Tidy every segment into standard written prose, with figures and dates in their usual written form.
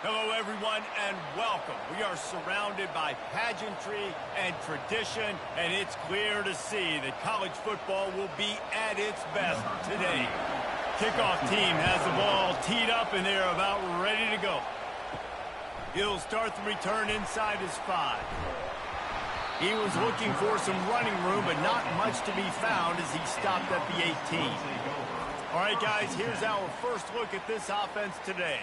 Hello, everyone, and welcome. We are surrounded by pageantry and tradition, and it's clear to see that college football will be at its best today. Kickoff team has the ball teed up, and they're about ready to go. He'll start the return inside his 5. He was looking for some running room, but not much to be found as he stopped at the 18. All right, guys, here's our first look at this offense today.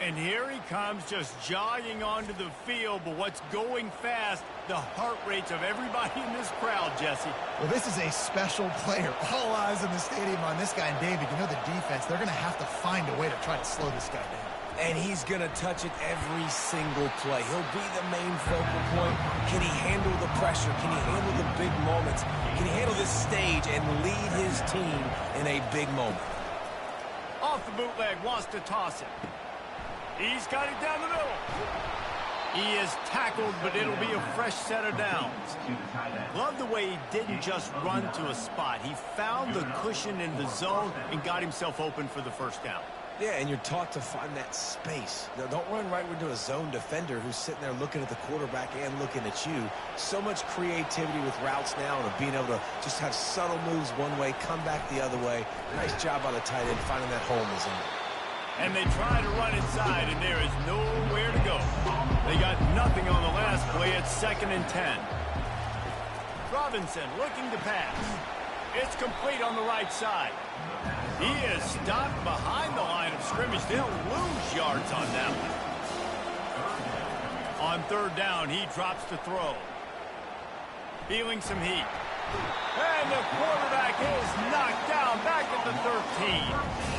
And here he comes, just jogging onto the field. But what's going fast? The heart rates of everybody in this crowd, Jesse. Well, this is a special player. All eyes in the stadium on this guy. And David, you know the defense, they're going to have to find a way to try to slow this guy down. And he's going to touch it every single play. He'll be the main focal point. Can he handle the pressure? Can he handle the big moments? Can he handle this stage and lead his team in a big moment? Off the bootleg, wants to toss it. He's got it down the middle. He is tackled, but it'll be a fresh set of downs. Love the way he didn't just run to a spot. He found the cushion in the zone and got himself open for the first down. Yeah, and you're taught to find that space. Now, don't run right into a zone defender who's sitting there looking at the quarterback and looking at you. So much creativity with routes now and being able to just have subtle moves one way, come back the other way. Nice job by the tight end finding that hole in the zone. And they try to run inside, and there is nowhere to go. They got nothing on the last play. It's 2nd and 10. Robinson looking to pass. It's complete on the right side. He is stopped behind the line of scrimmage. They'll lose yards on that one. On 3rd down, he drops to throw. Feeling some heat. And the quarterback is knocked down back at the 13.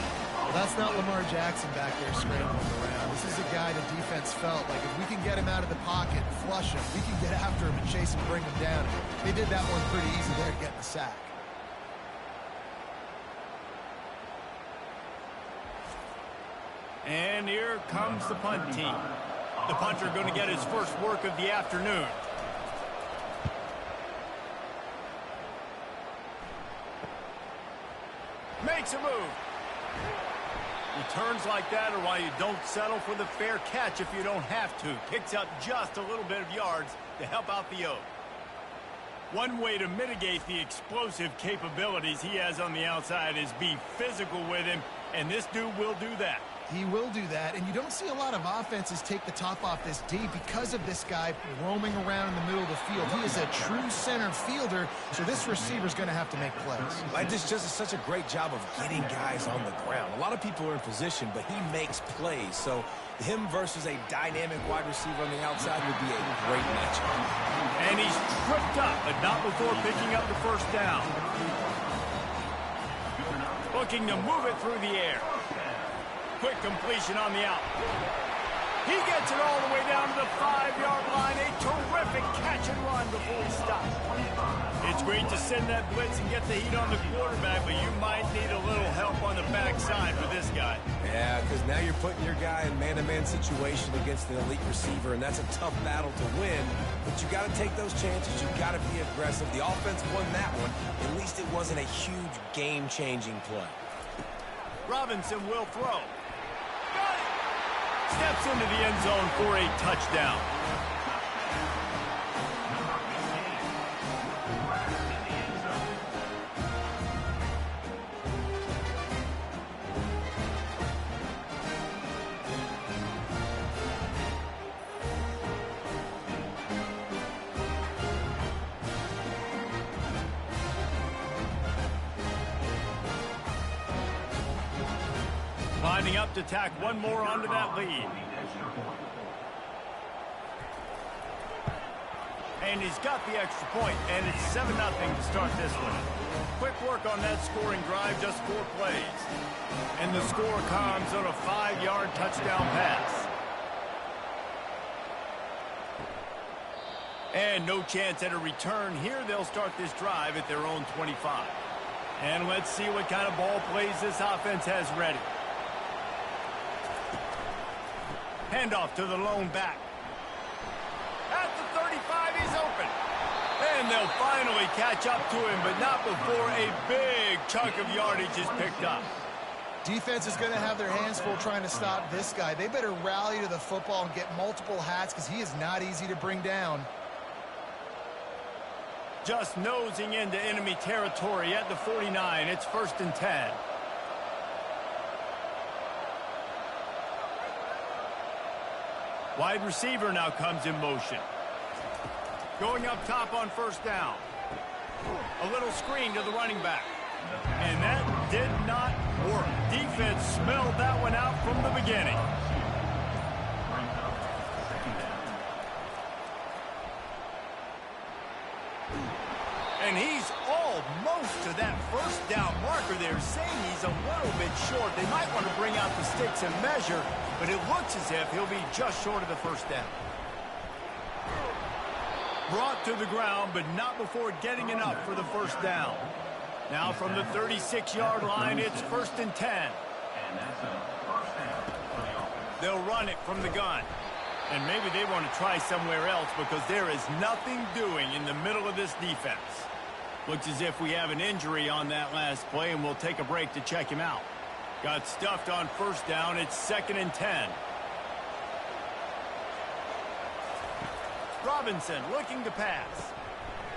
That's not Lamar Jackson back there scrambling around. This is a guy the defense felt like if we can get him out of the pocket, flush him, we can get after him and chase him, bring him down. They did that one pretty easy there, getting the sack. And here comes the punt team. The punter going to get his first work of the afternoon. Makes a move. Returns like that are why you don't settle for the fair catch if you don't have to. Picks up just a little bit of yards to help out the Oak. One way to mitigate the explosive capabilities he has on the outside is be physical with him, and this dude will do that. He will do that, and you don't see a lot of offenses take the top off this D because of this guy roaming around in the middle of the field. He is a true center fielder, so this receiver's going to have to make plays. This just is such a great job of getting guys on the ground. A lot of people are in position, but he makes plays. So him versus a dynamic wide receiver on the outside would be a great matchup. And he's tripped up, but not before picking up the first down. Looking to move it through the air. Quick completion on the out. He gets it all the way down to the 5-yard line. A terrific catch and run before he stops. It's great to send that blitz and get the heat on the quarterback, but you might need a little help on the backside for this guy. Yeah, because now you're putting your guy in man-to-man situation against an elite receiver, and that's a tough battle to win. But you got to take those chances. You got to be aggressive. The offense won that one. At least it wasn't a huge game-changing play. Robinson will throw. Steps into the end zone for a touchdown. Lining up to tack one more onto that lead. And he's got the extra point, and it's 7-0 to start this one. Quick work on that scoring drive, just 4 plays. And the score comes on a 5-yard touchdown pass. And no chance at a return here. They'll start this drive at their own 25. And let's see what kind of ball plays this offense has ready. Handoff to the lone back. At the 35, he's open. And they'll finally catch up to him, but not before a big chunk of yardage is picked up. Defense is going to have their hands full trying to stop this guy. They better rally to the football and get multiple hats because he is not easy to bring down. Just nosing into enemy territory at the 49. It's 1st and 10. Wide receiver now comes in motion. Going up top on 1st down. A little screen to the running back. And that did not work. Defense smelled that one out from the beginning. And he's almost to that 1st down marker there, saying he's a little bit short. They might want to bring out the sticks and measure, but it looks as if he'll be just short of the 1st down. Brought to the ground, but not before getting enough for the 1st down. Now from the 36-yard line, it's 1st and 10. They'll run it from the gun. And maybe they want to try somewhere else because there is nothing doing in the middle of this defense. Looks as if we have an injury on that last play, and we'll take a break to check him out. Got stuffed on 1st down. It's 2nd and 10. Robinson looking to pass.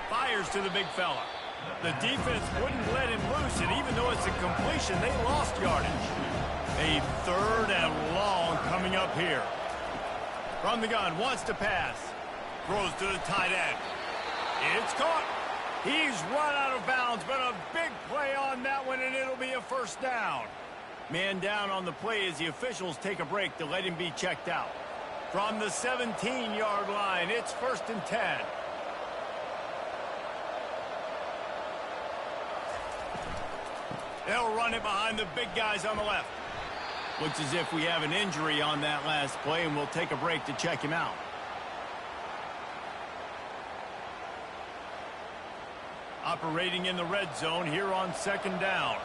Fires to the big fella. The defense wouldn't let him loose, and even though it's a completion, they lost yardage. A 3rd and long coming up here. From the gun, wants to pass. Throws to the tight end. It's caught. He's run out of bounds, but a big play on that one, and it'll be a 1st down. Man down on the play as the officials take a break to let him be checked out. From the 17-yard line, it's 1st and 10. They'll run it behind the big guys on the left. Looks as if we have an injury on that last play, and we'll take a break to check him out. Operating in the red zone here on 2nd down.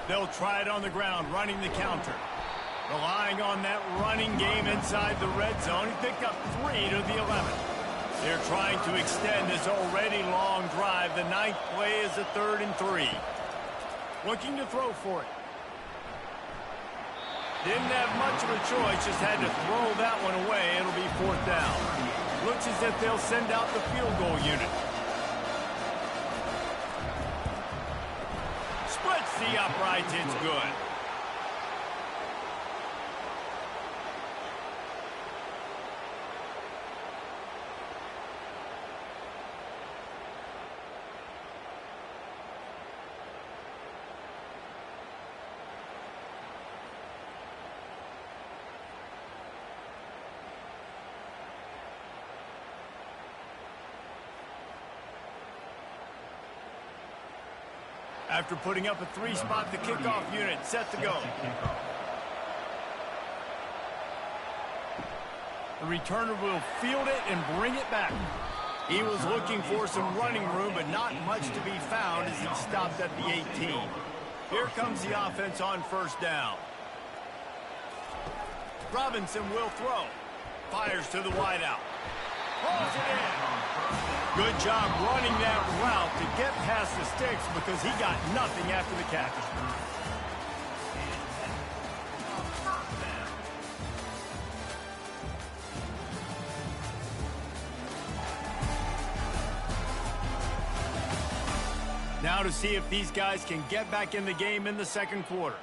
They'll try it on the ground, running the counter. Relying on that running game inside the red zone. He picked up 3 to the 11th. They're trying to extend this already long drive. The 9th play is a 3rd and 3. Looking to throw for it. Didn't have much of a choice, just had to throw that one away. It'll be 4th down. Looks as if they'll send out the field goal unit. Splits the uprights, it's good. After putting up a 3-spot, the kickoff unit set to go. The returner will field it and bring it back. He was looking for some running room, but not much to be found as he stopped at the 18. Here comes the offense on 1st down. Robinson will throw. Fires to the wideout. Pulls it in. Good job running that route to get past the sticks because he got nothing after the catch. Now to see if these guys can get back in the game in the 2nd quarter.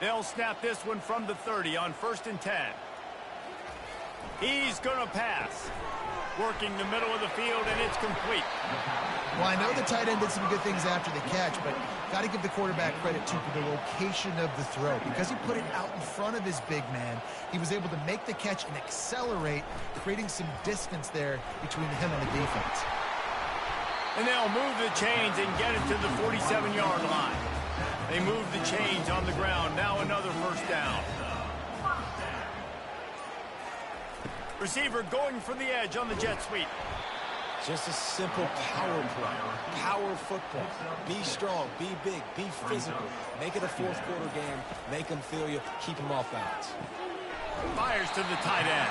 They'll snap this one from the 30 on 1st and 10. He's going to pass. Working the middle of the field, and it's complete. Well, I know the tight end did some good things after the catch, but got to give the quarterback credit, too, for the location of the throw. Because he put it out in front of his big man, he was able to make the catch and accelerate, creating some distance there between him and the defense. And they'll move the chains and get it to the 47-yard line. They move the chains on the ground. Now another 1st down. Receiver going for the edge on the jet sweep. Just a simple power play. Power football. Be strong, be big, be physical. Make it a 4th quarter game. Make them feel you. Keep them off balance. Fires to the tight end.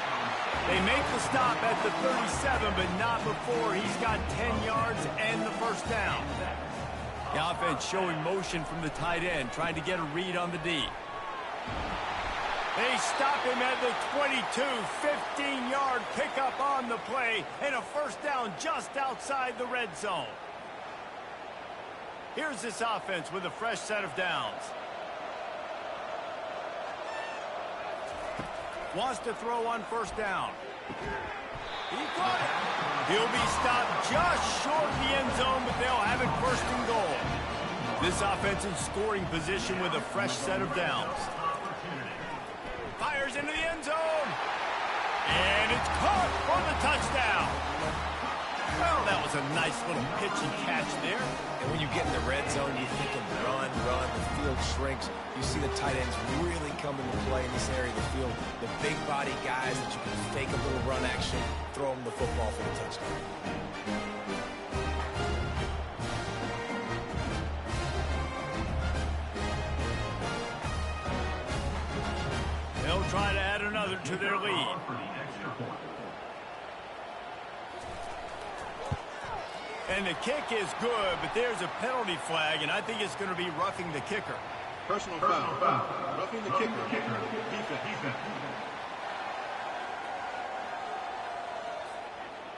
They make the stop at the 37, but not before he's got 10 yards and the first down. The offense showing motion from the tight end, trying to get a read on the D. They stop him at the 22, 15-yard pickup on the play, and a first down just outside the red zone. Here's this offense with a fresh set of downs. Wants to throw on first down. He caught it. He'll be stopped just short of the end zone, but they'll have it first and goal. This offense in scoring position with a fresh set of downs. Fires into the end zone. And it's caught for the touchdown. Well, that was a nice little pitchy catch there. And when you get in the red zone, you're thinking run, the field shrinks. You see the tight ends really come into play in this area of the field. The big body guys that you can fake a little run action, throw them the football for the touchdown. They'll try to add another to their lead. And the kick is good, but there's a penalty flag, and I think it's going to be roughing the kicker. Personal foul. Roughing the kicker. Defense.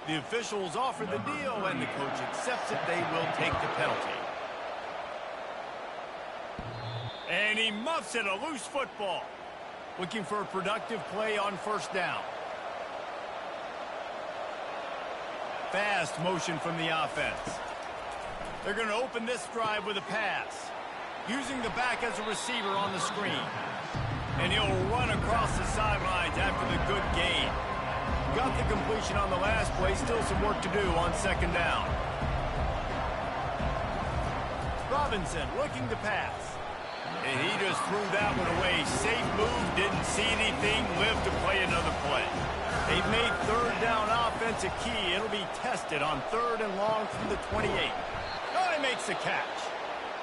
The officials offer the deal, and the coach accepts it. They will take the penalty. And he muffs it, a loose football. Looking for a productive play on first down. Fast motion from the offense. They're going to open this drive with a pass. Using the back as a receiver on the screen. And he'll run across the sidelines after the good gain. Got the completion on the last play. Still some work to do on second down. Robinson looking to pass. And he just threw that one away. Safe move, didn't see anything, lived to play another play. They've made third down offense a key. It'll be tested on third and long from the 28. Oh, he makes the catch.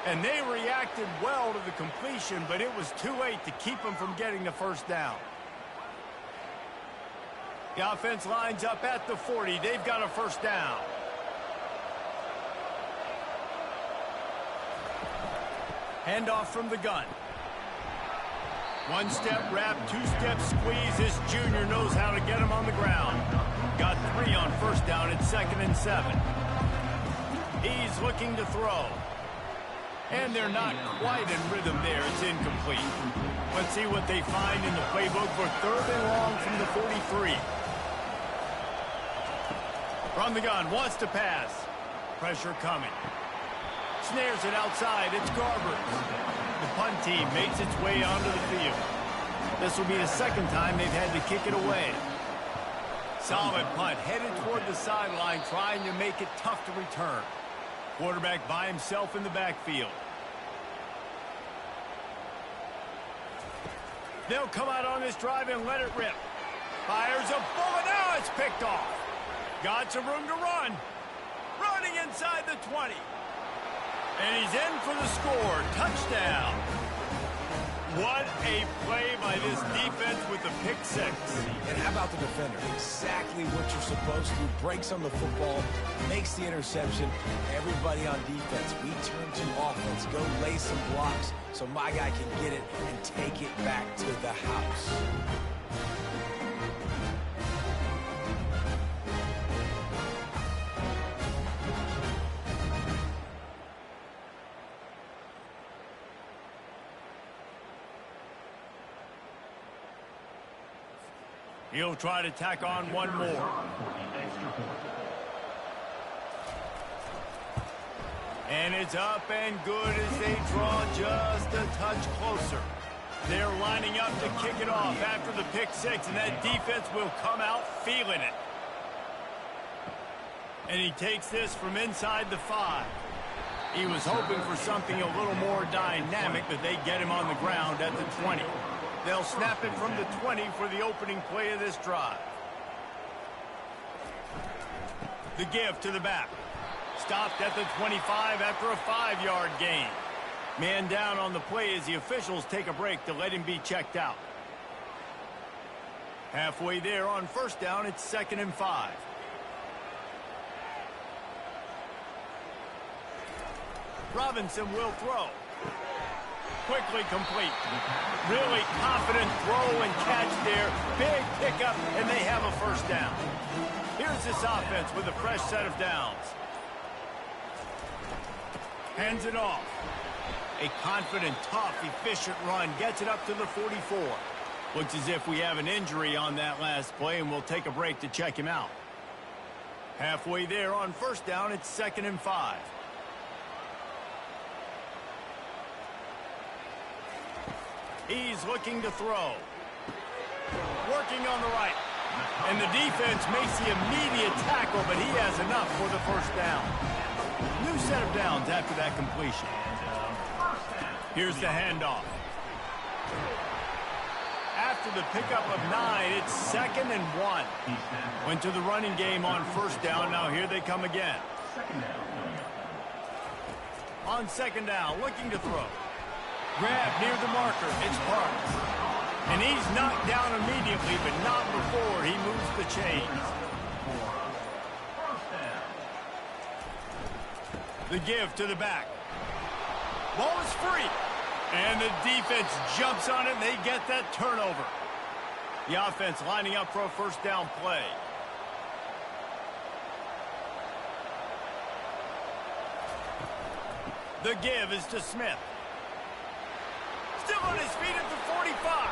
And they reacted well to the completion, but it was too late to keep them from getting the first down. The offense lines up at the 40. They've got a first down. Handoff from the gun. One-step wrap, two-step squeeze. This junior knows how to get him on the ground. Got 3 on first down at 2nd and 7. He's looking to throw. And they're not quite in rhythm there. It's incomplete. Let's see what they find in the playbook for third and long from the 43. From the gun, wants to pass. Pressure coming. Snares it outside. It's Garbers. The punt team makes its way onto the field. This will be the second time they've had to kick it away. Solid punt, headed toward the sideline, trying to make it tough to return. Quarterback by himself in the backfield. They'll come out on this drive and let it rip. Fires a bullet. Now it's picked off. Got some room to run. Running inside the 20. And he's in for the score. Touchdown. What a play by this defense with the pick six. And how about the defender? Exactly what you're supposed to do. Breaks on the football, makes the interception. Everybody on defense, we turn to offense. Go lay some blocks so my guy can get it and take it back to the house. He'll try to tack on one more. And it's up and good as they draw just a touch closer. They're lining up to kick it off after the pick six, and that defense will come out feeling it. And he takes this from inside the 5. He was hoping for something a little more dynamic, but they get him on the ground at the 20. They'll snap it from the 20 for the opening play of this drive. The give to the back. Stopped at the 25 after a 5-yard gain. Man down on the play as the officials take a break to let him be checked out. Halfway there on first down, it's 2nd and 5. Robinson will throw. Quickly complete. Really confident throw and catch there. Big pickup, and they have a first down. Here's this offense with a fresh set of downs. Hands it off. A confident, tough, efficient run gets it up to the 44. Looks as if we have an injury on that last play, and we'll take a break to check him out. Halfway there on first down, it's 2nd and 5. He's looking to throw. Working on the right. And the defense makes the immediate tackle, but he has enough for the first down. New set of downs after that completion. Here's the handoff. After the pickup of 9, it's 2nd and 1. Went to the running game on first down. Now here they come again. On 2nd down, looking to throw. Grab near the marker. It's Parks. And he's knocked down immediately, but not before he moves the chains. The give to the back. Ball is free. And the defense jumps on it, and they get that turnover. The offense lining up for a first down play. The give is to Smith. Still on his feet at the 45.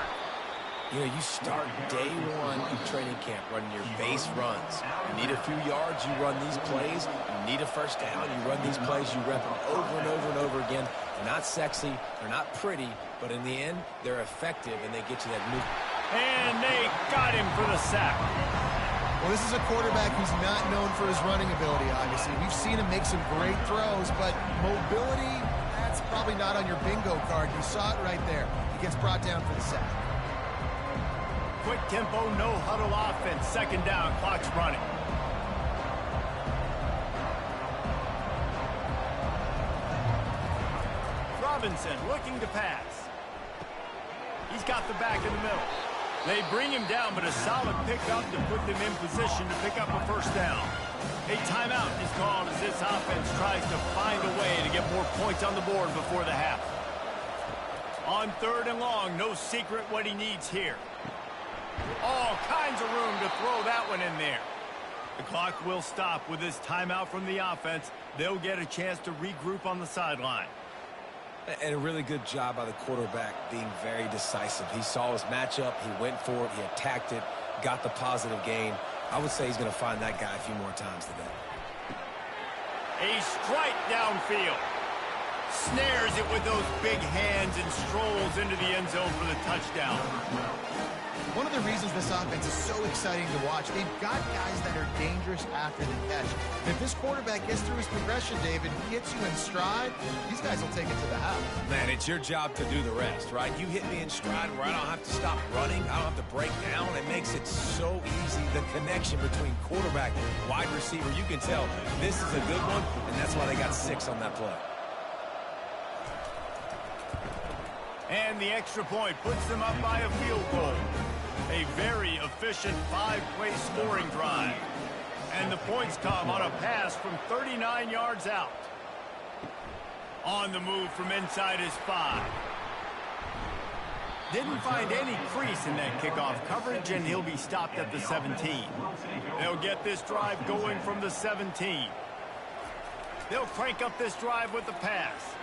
You know, you start day one in training camp running your base runs. You need a few yards, you run these plays. You need a first down, you run these plays. You rep them over and over and over again. They're not sexy, they're not pretty, but in the end, they're effective, and they get you that move. And they got him for the sack. Well, this is a quarterback who's not known for his running ability, obviously. We've seen him make some great throws, but mobility, that's probably not on your bingo card. You saw it right there. He gets brought down for the sack. Quick tempo, no huddle offense. 2nd down, clock's running. Robinson looking to pass. He's got the back in the middle. They bring him down, but a solid pickup to put them in position to pick up a first down. A timeout is called as this offense tries to find a way to get more points on the board before the half. On 3rd and long, no secret what he needs here. All kinds of room to throw that one in there. The clock will stop with this timeout from the offense. They'll get a chance to regroup on the sideline. And a really good job by the quarterback being very decisive. He saw his matchup, he went for it, he attacked it, got the positive gain. I would say he's going to find that guy a few more times today. A strike downfield. Snares it with those big hands and strolls into the end zone for the touchdown. One of the reasons this offense is so exciting to watch, they've got guys that are dangerous after the catch. And if this quarterback gets through his progression, David, gets you in stride, these guys will take it to the house. Man, it's your job to do the rest, right? You hit me in stride where I don't have to stop running, I don't have to break down. It makes it so easy, the connection between quarterback and wide receiver. You can tell this is a good one, and that's why they got 6 on that play. And the extra point puts them up by a field goal. A very efficient 5-play scoring drive. And the points come on a pass from 39 yards out. On the move from inside his 5. Didn't find any crease in that kickoff coverage, and he'll be stopped at the 17. They'll get this drive going from the 17. They'll crank up this drive with the pass.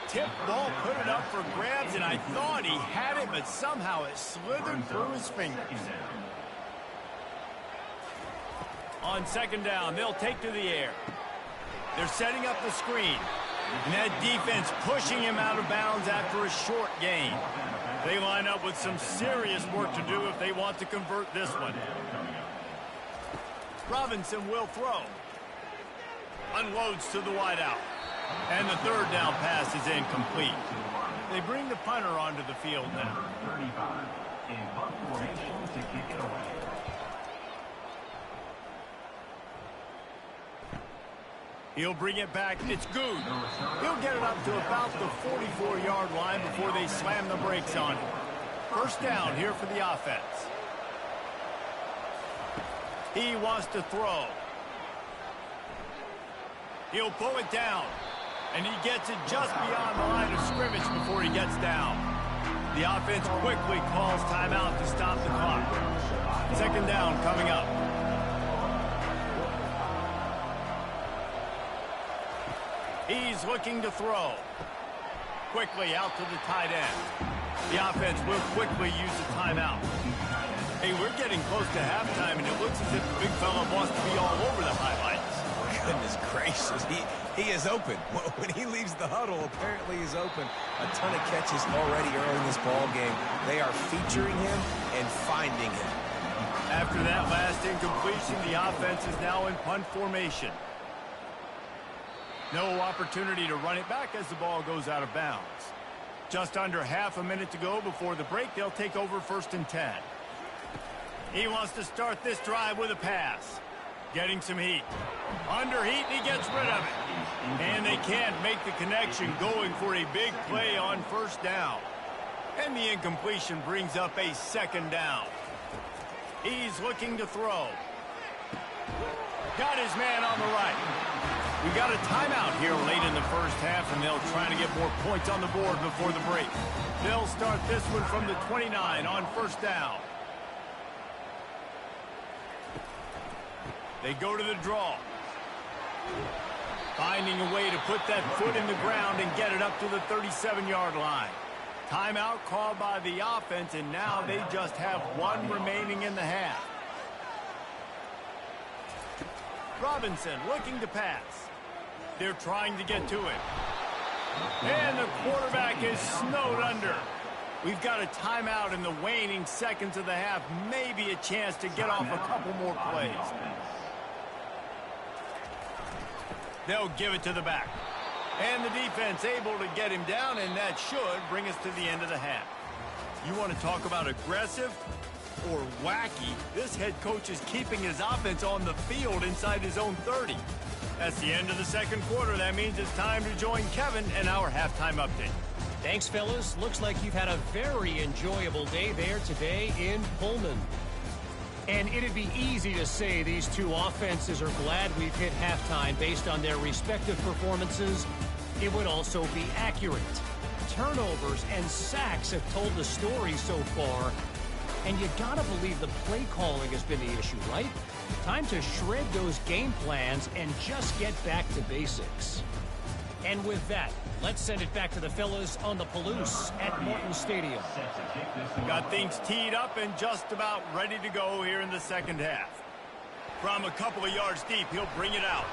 Tip ball, put it up for grabs, and I thought he had it, but somehow it slithered through his fingers. On 2nd down, they'll take to the air. They're setting up the screen. And that defense pushing him out of bounds after a short gain. They line up with some serious work to do if they want to convert this one. Robinson will throw. Unloads to the wideout. And the 3rd down pass is incomplete. They bring the punter onto the field now. He'll bring it back. It's good. He'll get it up to about the 44-yard line before they slam the brakes on it. First down here for the offense. He wants to throw. He'll pull it down. And he gets it just beyond the line of scrimmage before he gets down. The offense quickly calls timeout to stop the clock. Second down coming up. He's looking to throw. Quickly out to the tight end. The offense will quickly use the timeout. Hey, we're getting close to halftime, and it looks as if the big fella wants to be all over the highlights. Goodness gracious, he is open. When he leaves the huddle, apparently he's open. A ton of catches already early in this ball game. They are featuring him and finding him. After that last incompletion, the offense is now in punt formation. No opportunity to run it back as the ball goes out of bounds. Just under half a minute to go before the break. They'll take over 1st and 10. He wants to start this drive with a pass. Getting some heat. Under heat, and he gets rid of it. And they can't make the connection, going for a big play on first down. And the incompletion brings up a second down. He's looking to throw. Got his man on the right. We got a timeout here late in the first half, and they'll try to get more points on the board before the break. They'll start this one from the 29 on first down. They go to the draw. Finding a way to put that foot in the ground and get it up to the 37-yard line. Timeout called by the offense, and now they just have one remaining in the half. Robinson looking to pass. They're trying to get to it. And the quarterback is snowed under. We've got a timeout in the waning seconds of the half. Maybe a chance to get off a couple more plays. They'll give it to the back. And the defense able to get him down, and that should bring us to the end of the half. You want to talk about aggressive or wacky? This head coach is keeping his offense on the field inside his own 30. That's the end of the second quarter. That means it's time to join Kevin and our halftime update. Thanks, fellas. Looks like you've had a very enjoyable day there today in Pullman. And it'd be easy to say these two offenses are glad we've hit halftime based on their respective performances. It would also be accurate. Turnovers and sacks have told the story so far. And you gotta believe the play calling has been the issue, right? Time to shred those game plans and just get back to basics. And with that, let's send it back to the fellas on the Palouse at Morton Stadium. Got things teed up and just about ready to go here in the second half. From a couple of yards deep, he'll bring it out.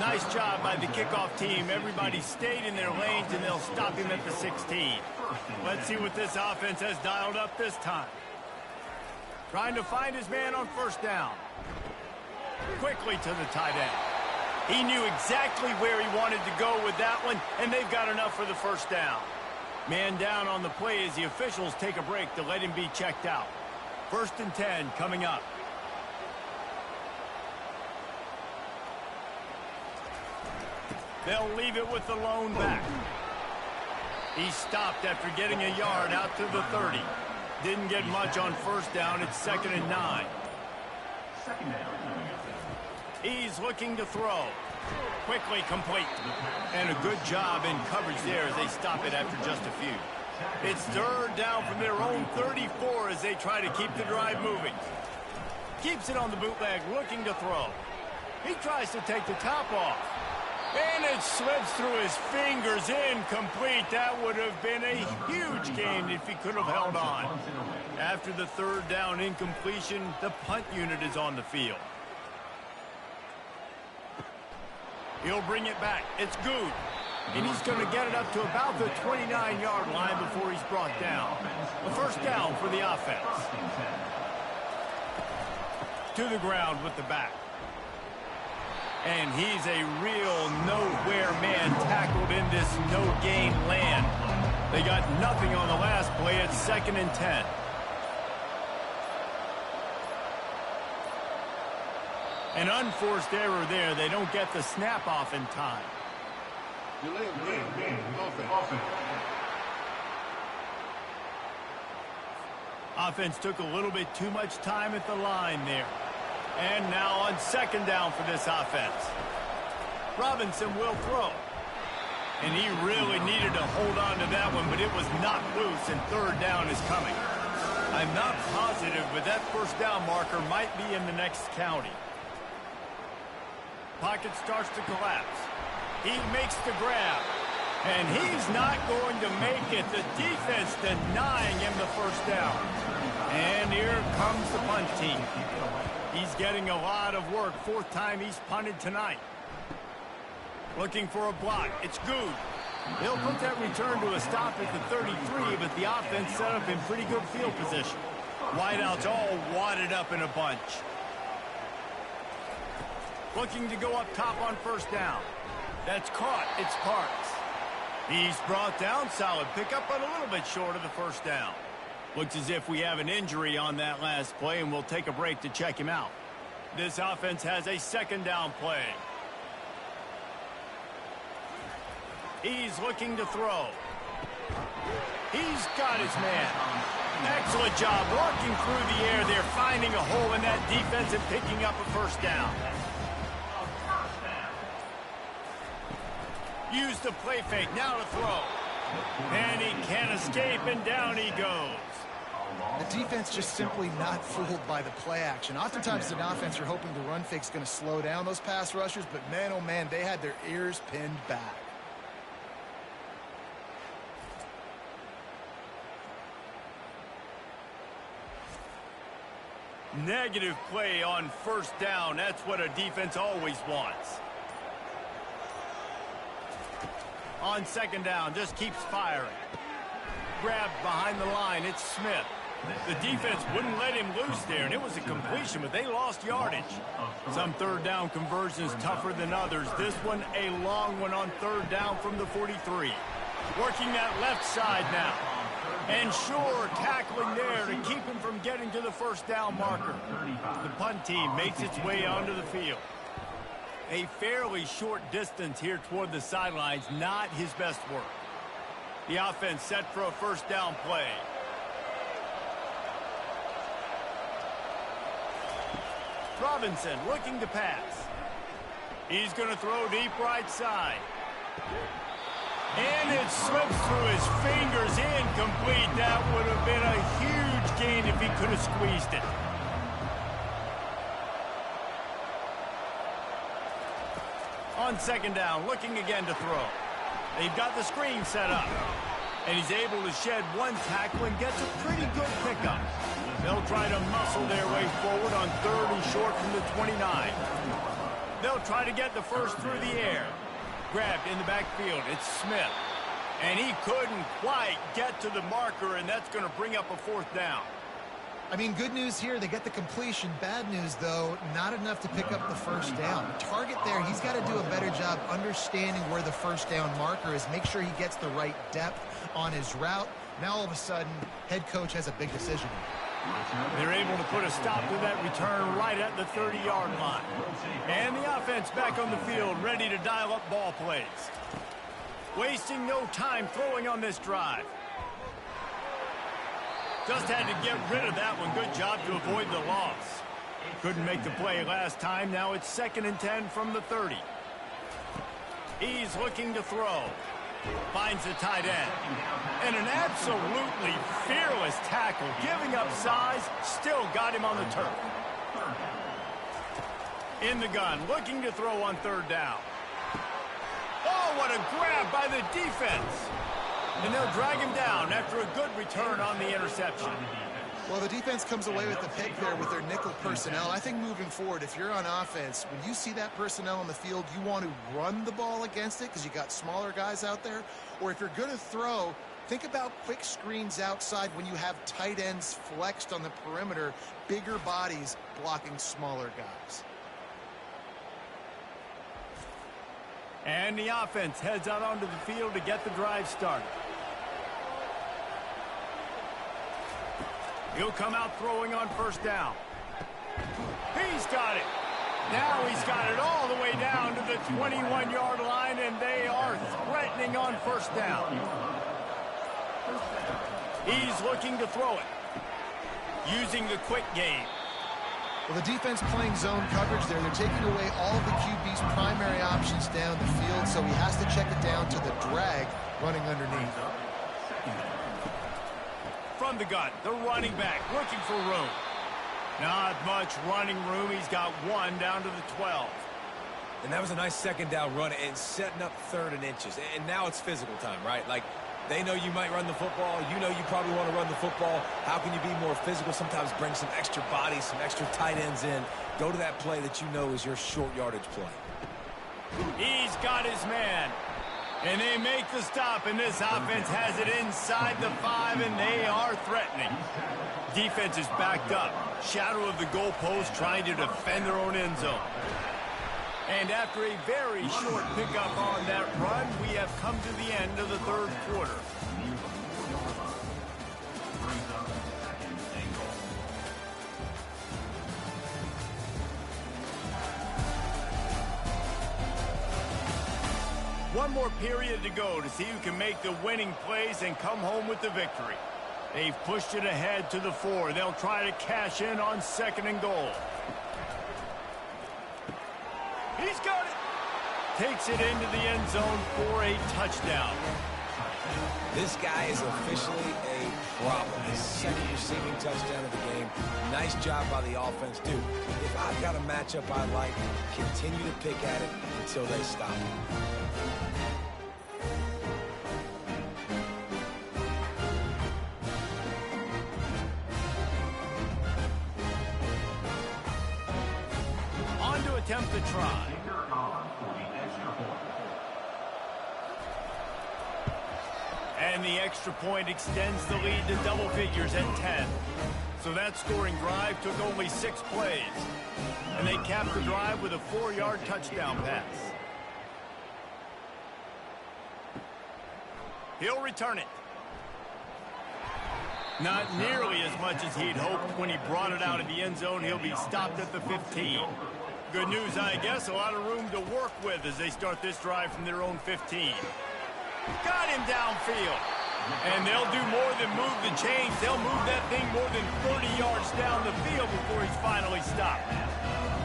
Nice job by the kickoff team. Everybody stayed in their lanes, and they'll stop him at the 16. Let's see what this offense has dialed up this time. Trying to find his man on first down. Quickly to the tight end. He knew exactly where he wanted to go with that one, and they've got enough for the first down. Man down on the play as the officials take a break to let him be checked out. 1st and 10 coming up. They'll leave it with the lone back. He stopped after getting a yard out to the 30. Didn't get much on first down. It's 2nd and 9. He's looking to throw. Quickly complete. And a good job in coverage there as they stop it after just a few. It's 3rd down from their own 34 as they try to keep the drive moving. Keeps it on the bootleg, looking to throw. He tries to take the top off. And it slips through his fingers, incomplete. That would have been a huge gain if he could have held on. After the 3rd down incompletion, the punt unit is on the field. He'll bring it back. It's good. And he's going to get it up to about the 29-yard line before he's brought down. A first down for the offense. To the ground with the back. And he's a real nowhere man tackled in this no-gain land. They got nothing on the last play. It's 2nd and 10. An unforced error there. They don't get the snap off in time. Delay of game. Offense. Offense took a little bit too much time at the line there. And now on second down for this offense. Robinson will throw. And he really needed to hold on to that one, but it was knocked loose, and third down is coming. I'm not positive, but that first down marker might be in the next county. Pocket starts to collapse. He makes the grab. And he's not going to make it. The defense denying him the first down. And here comes the punt team. He's getting a lot of work. Fourth time he's punted tonight. Looking for a block. It's good. He'll put that return to a stop at the 33, but the offense set up in pretty good field position. Wideouts all wadded up in a bunch. Looking to go up top on first down. That's caught. It's Parks. He's brought down. Solid pickup, but a little bit short of the first down. Looks as if we have an injury on that last play, and we'll take a break to check him out. This offense has a second down play. He's looking to throw. He's got his man. Excellent job working through the air there, finding a hole in that defense and picking up a first down. Use the play fake, now to throw. And he can't escape, and down he goes. The defense just simply not fooled by the play action. Oftentimes, an offense, you're hoping the run fake's going to slow down those pass rushers, but man, oh man, they had their ears pinned back. Negative play on first down. That's what a defense always wants. On second down, just keeps firing. Grabbed behind the line, it's Smith. The defense wouldn't let him loose there, and it was a completion, but they lost yardage. Some third down conversions tougher than others. This one, a long one on third down from the 43. Working that left side now. And sure, tackling there to keep him from getting to the first down marker. The punt team makes its way onto the field. A fairly short distance here toward the sidelines, not his best work. The offense set for a first down play. Robinson looking to pass. He's going to throw deep right side. And it slips through his fingers, incomplete. That would have been a huge gain if he could have squeezed it. On second down, looking again to throw. They've got the screen set up. And he's able to shed one tackle and gets a pretty good pickup. They'll try to muscle their way forward on third and short from the 29. They'll try to get the first through the air. Grabbed in the backfield. It's Smith. And he couldn't quite get to the marker, and that's going to bring up a fourth down. I mean, good news here, they get the completion. Bad news, though, not enough to pick up the first down. Target there, he's got to do a better job understanding where the first down marker is, make sure he gets the right depth on his route. Now, all of a sudden, head coach has a big decision. They're able to put a stop to that return right at the 30-yard line. And the offense back on the field, ready to dial up ball plays. Wasting no time throwing on this drive. Just had to get rid of that one. Good job to avoid the loss. Couldn't make the play last time. Now it's 2nd and 10 from the 30. He's looking to throw. Finds the tight end. And an absolutely fearless tackle. Giving up size, still got him on the turf. In the gun, looking to throw on third down. Oh, what a grab by the defense. And they'll drag him down after a good return on the interception. Well, the defense comes away with the pick there with their nickel personnel. I think moving forward, if you're on offense, when you see that personnel on the field, you want to run the ball against it because you got smaller guys out there. Or if you're going to throw, think about quick screens outside when you have tight ends flexed on the perimeter, bigger bodies blocking smaller guys. And the offense heads out onto the field to get the drive started. He'll come out throwing on first down. He's got it. Now he's got it all the way down to the 21-yard line, and they are threatening on first down. He's looking to throw it. using the quick game. Well, the defense playing zone coverage there. They're taking away all of the QB's primary options down the field, so he has to check it down to the drag running underneath. From the gun, the running back looking for room. Not much running room. He's got one down to the 12. And that was a nice second down run and setting up 3rd and inches. And now it's physical time, right? Like, they know you might run the football. You know you probably want to run the football. How can you be more physical? Sometimes bring some extra bodies, some extra tight ends in. Go to that play that you know is your short yardage play. He's got his man. And they make the stop, and this offense has it inside the 5, and they are threatening. Defense is backed up. Shadow of the goalpost trying to defend their own end zone. And after a very short pickup on that run, we have come to the end of the 3rd quarter. One more period to go to see who can make the winning plays and come home with the victory. They've pushed it ahead to the 4. They'll try to cash in on 2nd and goal. He's got it. Takes it into the end zone for a touchdown. This guy is officially a problem. His 2nd receiving touchdown of the game. Nice job by the offense, dude. If I've got a matchup I like, continue to pick at it until they stop it. Attempt to try. And the extra point extends the lead to double figures at 10. So that scoring drive took only 6 plays. And they capped the drive with a 4-yard touchdown pass. He'll return it. Not nearly as much as he'd hoped when he brought it out of the end zone. He'll be stopped at the 15. Good news, I guess. A lot of room to work with as they start this drive from their own 15. Got him downfield. And they'll do more than move the chains. They'll move that thing more than 30 yards down the field before he's finally stopped.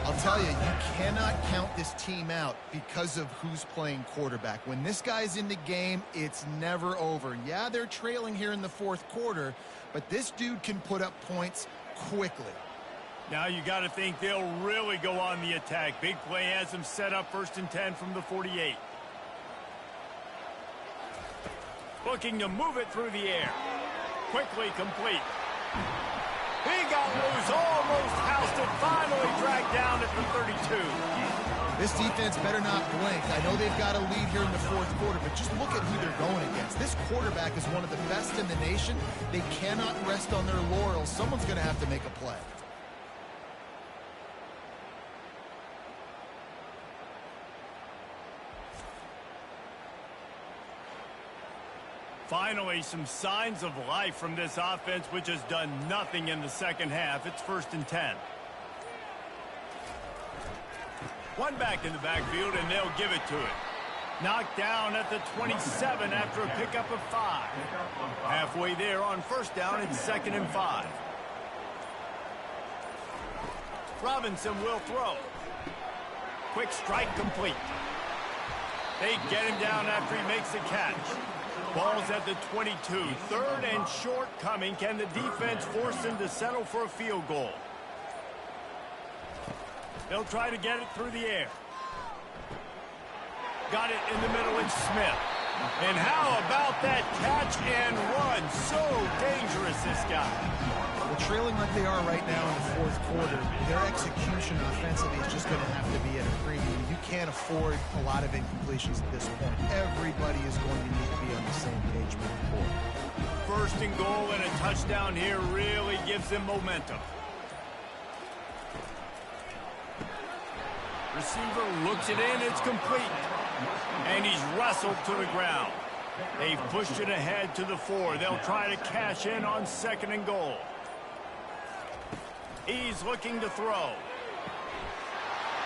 I'll tell you, you cannot count this team out because of who's playing quarterback. When this guy's in the game, it's never over. Yeah, they're trailing here in the 4th quarter, but this dude can put up points quickly. Now you got to think they'll really go on the attack. Big play has them set up 1st and 10 from the 48. Looking to move it through the air. Quickly complete. He got loose, almost housed it, finally dragged down at the 32. This defense better not blink. I know they've got a lead here in the 4th quarter, but just look at who they're going against. This quarterback is one of the best in the nation. They cannot rest on their laurels. Someone's going to have to make a play. Finally, some signs of life from this offense, which has done nothing in the 2nd half. It's 1st and 10. One back in the backfield, and they'll give it to it. Knocked down at the 27 after a pickup of 5. Halfway there on 1st down, it's 2nd and 5. Robinson will throw. Quick strike complete. They get him down after he makes the catch. Ball's at the 22. 3rd and short coming. Can the defense force him to settle for a field goal? They'll try to get it through the air. Got it in the middle, it's Smith. And how about that catch and run? So dangerous, this guy. Well, trailing like they are right now in the 4th quarter, their execution offensively is just going to have to be at a premium. You can't afford a lot of incompletions at this point. Everybody is going to need to be on the same page moving forward. 1st and goal and a touchdown here really gives them momentum. Receiver looks it in, it's complete. And he's wrestled to the ground. They've pushed it ahead to the 4. They'll try to cash in on 2nd and goal. He's looking to throw.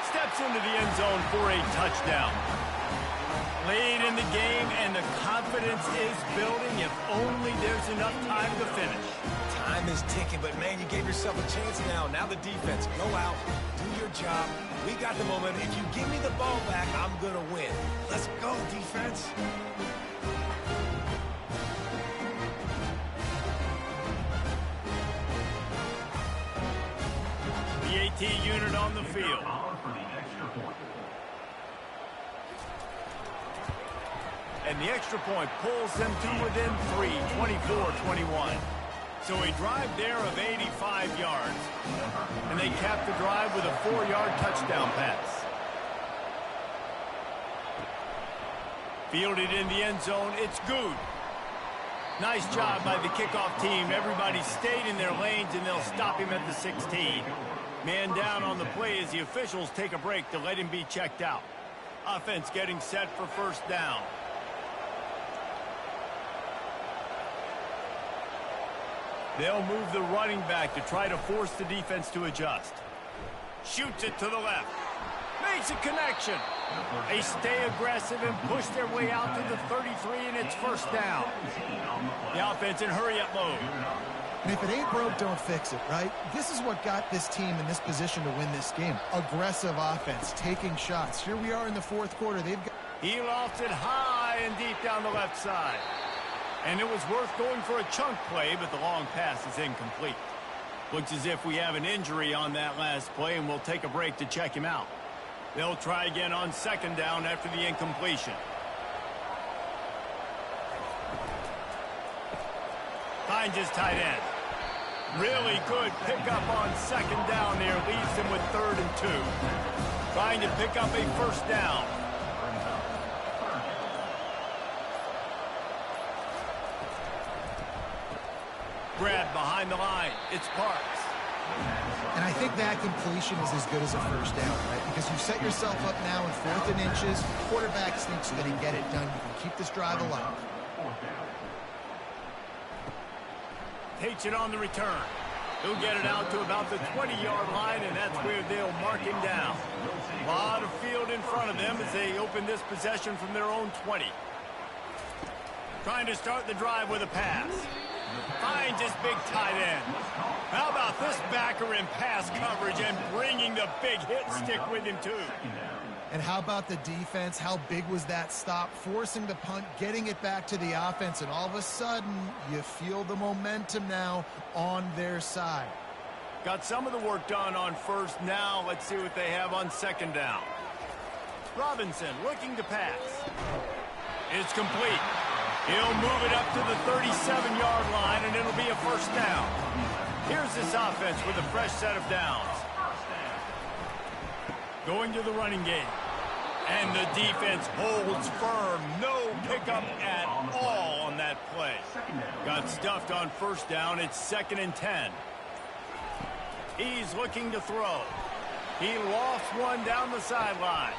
Steps into the end zone for a touchdown. Late in the game, and the confidence is building if only there's enough time to finish. Time is ticking, but, man, you gave yourself a chance now. Now the defense, go out, do your job. We got the momentum. If you give me the ball back, I'm going to win. Let's go, defense. The AT unit on the field. And the extra point pulls them to within 3, 24-21. So a drive there of 85 yards. And they cap the drive with a 4-yard touchdown pass. Fielded in the end zone, it's good. Nice job by the kickoff team. Everybody stayed in their lanes, and they'll stop him at the 16. Man down on the play as the officials take a break to let him be checked out. Offense getting set for first down. They'll move the running back to try to force the defense to adjust. Shoots it to the left. Makes a connection. They stay aggressive and push their way out to the 33, and it's first down. The offense in hurry-up mode. And if it ain't broke, don't fix it, right? This is what got this team in this position to win this game. Aggressive offense, taking shots. Here we are in the fourth quarter. He lofted high and deep down the left side. And it was worth going for a chunk play, but the long pass is incomplete. Looks as if we have an injury on that last play, and we'll take a break to check him out. They'll try again on second down after the incompletion. Finds his tight end. Really good pickup on second down there. Leaves them with 3rd and 2. Trying to pick up a first down. Grab behind the line. It's Parks. And I think that completion is as good as a first down, right? Because you set yourself up now in 4th and inches. Quarterback sneaks in and get it done. You can keep this drive alive. Takes it on the return. He'll get it out to about the 20-yard line, and that's where they'll mark him down. A lot of field in front of them as they open this possession from their own 20. Trying to start the drive with a pass. Finds his big tight end. How about this backer in pass coverage and bringing the big hit stick with him, too? And how about the defense? How big was that stop? Forcing the punt, getting it back to the offense, and all of a sudden, you feel the momentum now on their side. Got some of the work done on first. Now let's see what they have on second down. Robinson looking to pass. It's complete. He'll move it up to the 37-yard line, and it'll be a first down. Here's this offense with a fresh set of downs. Going to the running game. And the defense holds firm. No pickup at all on that play. Got stuffed on first down. It's 2nd and 10. He's looking to throw. He lofts one down the sideline.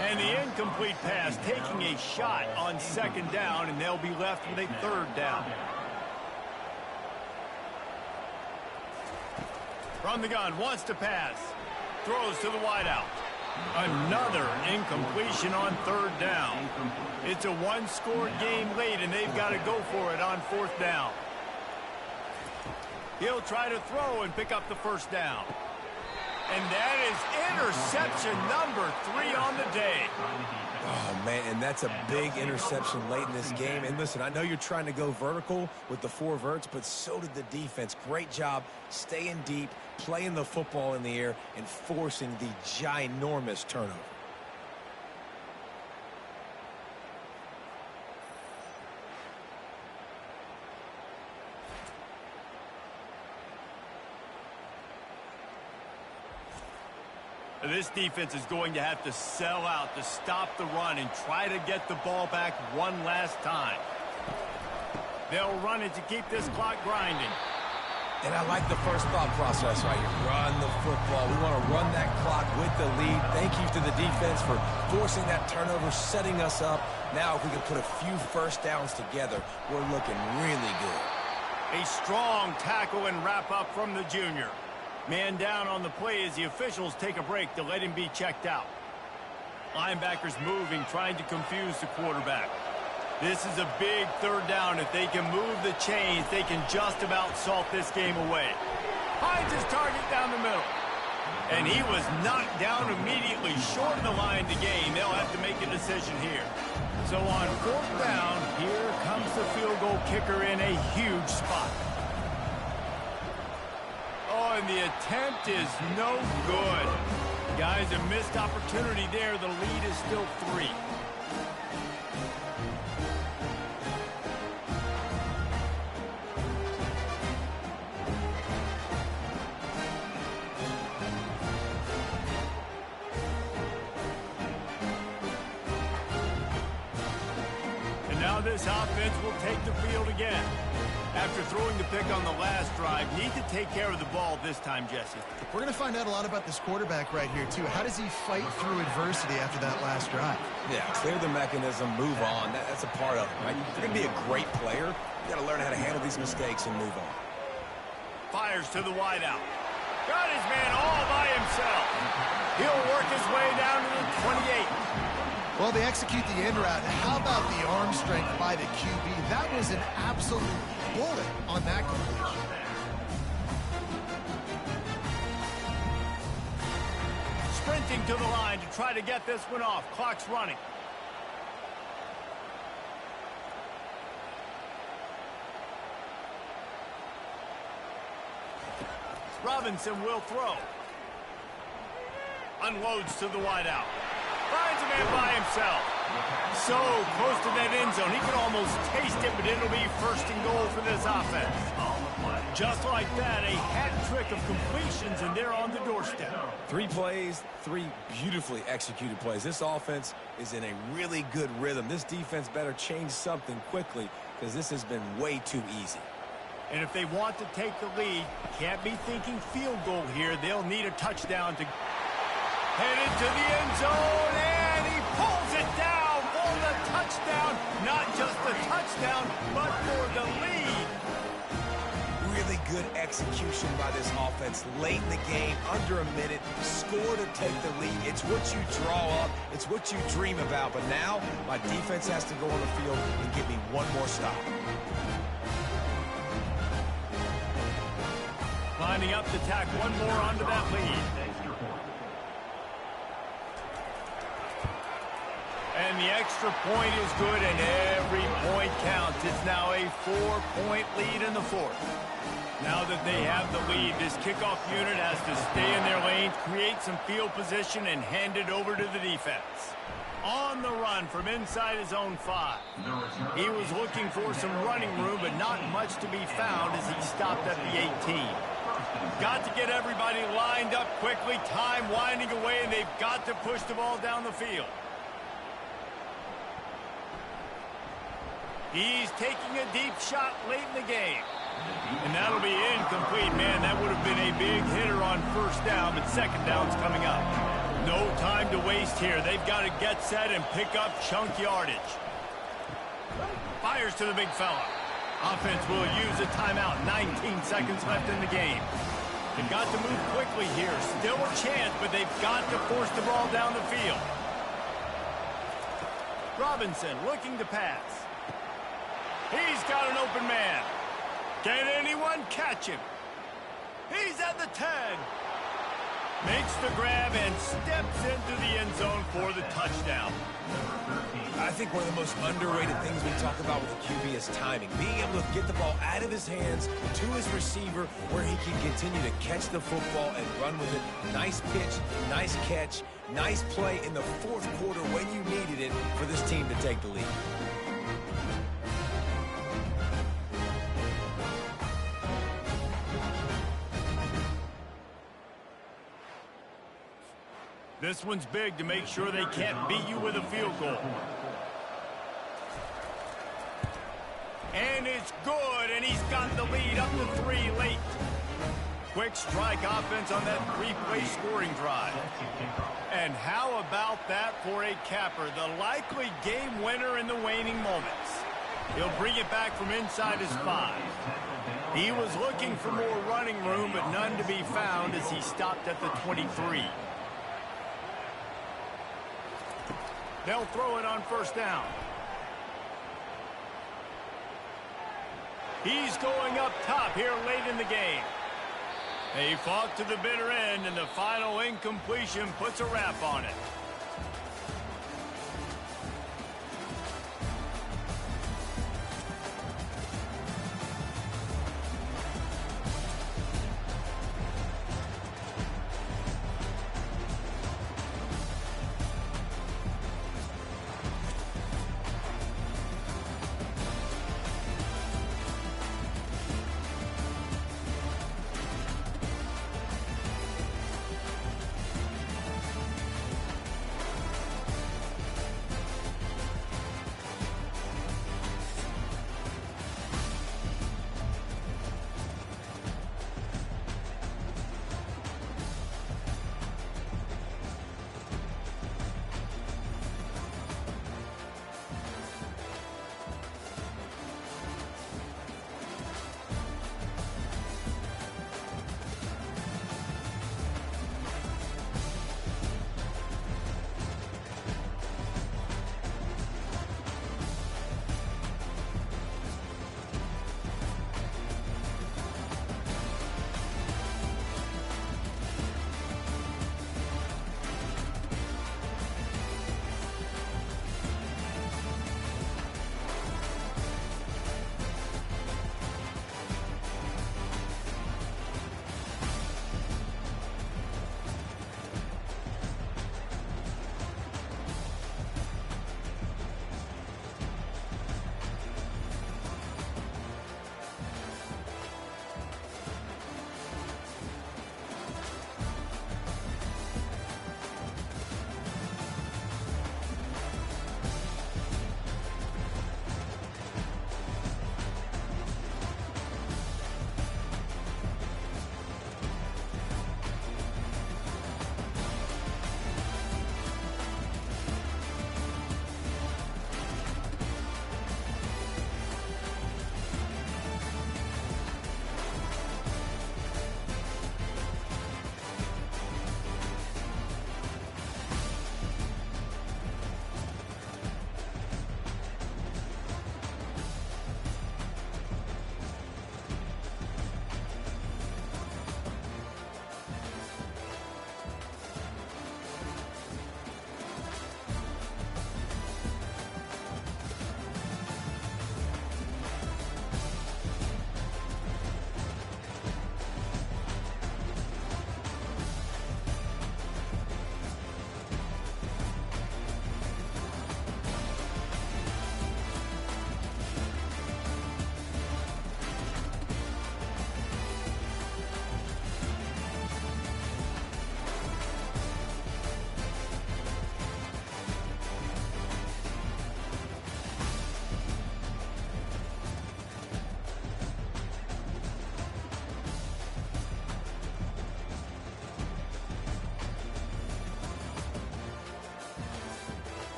And the incomplete pass taking a shot on second down, and they'll be left with a 3rd down. From the gun, wants to pass. Throws to the wideout. Another incompletion on 3rd down. It's a one-score game late, and they've got to go for it on 4th down. He'll try to throw and pick up the first down. And that is interception number 3 on the day. Oh, man, and that's a big interception late in this game. And listen, I know you're trying to go vertical with the 4 verts, but so did the defense. Great job staying deep, playing the football in the air, and forcing the ginormous turnover. This defense is going to have to sell out to stop the run and try to get the ball back one last time. They'll run it to keep this clock grinding. And I like the first thought process right here. Run the football. We want to run that clock with the lead. Thank you to the defense for forcing that turnover, setting us up. Now if we can put a few first downs together, we're looking really good. A strong tackle and wrap up from the junior. Man down on the play as the officials take a break to let him be checked out. Linebackers moving, trying to confuse the quarterback. This is a big third down. If they can move the chains, they can just about salt this game away. Finds his target down the middle. And he was knocked down immediately short of the line to gain. They'll have to make a decision here. So on fourth down, here comes the field goal kicker in a huge spot. Oh, and the attempt is no good. Guys, a missed opportunity there. The lead is still 3. And now this offense will take the field again. After throwing the pick on the last drive, need to take care of the ball this time, Jesse. We're going to find out a lot about this quarterback right here, too. How does he fight through adversity after that last drive? Yeah, clear the mechanism, move on. That's a part of it, right? If you're going to be a great player, you got to learn how to handle these mistakes and move on. Fires to the wideout. Got his man all by himself. He'll work his way down to the 28. Well, they execute the in route. How about the arm strength by the QB? That was an absolute bullet on that completion. Sprinting to the line to try to get this one off. Clock's running. Robinson will throw. Unloads to the wideout. Finds a man by himself. So close to that end zone. He could almost taste it, but it'll be first and goal for this offense. Just like that, a hat trick of completions, and they're on the doorstep. 3 plays, 3 beautifully executed plays. This offense is in a really good rhythm. This defense better change something quickly because this has been way too easy. And if they want to take the lead, can't be thinking field goal here. They'll need a touchdown to... Headed to the end zone, and he pulls it down for the touchdown. Not just the touchdown, but for the lead. Really good execution by this offense. Late in the game, under a minute, score to take the lead. It's what you draw up. It's what you dream about. But now, my defense has to go on the field and give me one more stop. Lining up to tack one more onto that lead. And the extra point is good, and every point counts. It's now a 4-point lead in the fourth. Now that they have the lead, this kickoff unit has to stay in their lanes, create some field position, and hand it over to the defense. On the run from inside his own 5. He was looking for some running room, but not much to be found as he stopped at the 18. Got to get everybody lined up quickly, time winding away, and they've got to push the ball down the field. He's taking a deep shot late in the game. And that'll be incomplete. Man, that would have been a big hitter on first down, but second down's coming up. No time to waste here. They've got to get set and pick up chunk yardage. Fires to the big fella. Offense will use a timeout. 19 seconds left in the game. They've got to move quickly here. Still a chance, but they've got to force the ball down the field. Robinson looking to pass. He's got an open man. Can anyone catch him? He's at the 10. Makes the grab and steps into the end zone for the touchdown. I think one of the most underrated things we talk about with the QB is timing. Being able to get the ball out of his hands to his receiver where he can continue to catch the football and run with it. Nice pitch, nice catch, nice play in the fourth quarter when you needed it for this team to take the lead. This one's big to make sure they can't beat you with a field goal. And it's good, and he's got the lead up to 3 late. Quick strike offense on that 3-play scoring drive. And how about that for a capper? The likely game winner in the waning moments. He'll bring it back from inside his 5. He was looking for more running room, but none to be found as he stopped at the 23. They'll throw it on first down. He's going up top here late in the game. They fought to the bitter end, and the final incompletion puts a wrap on it.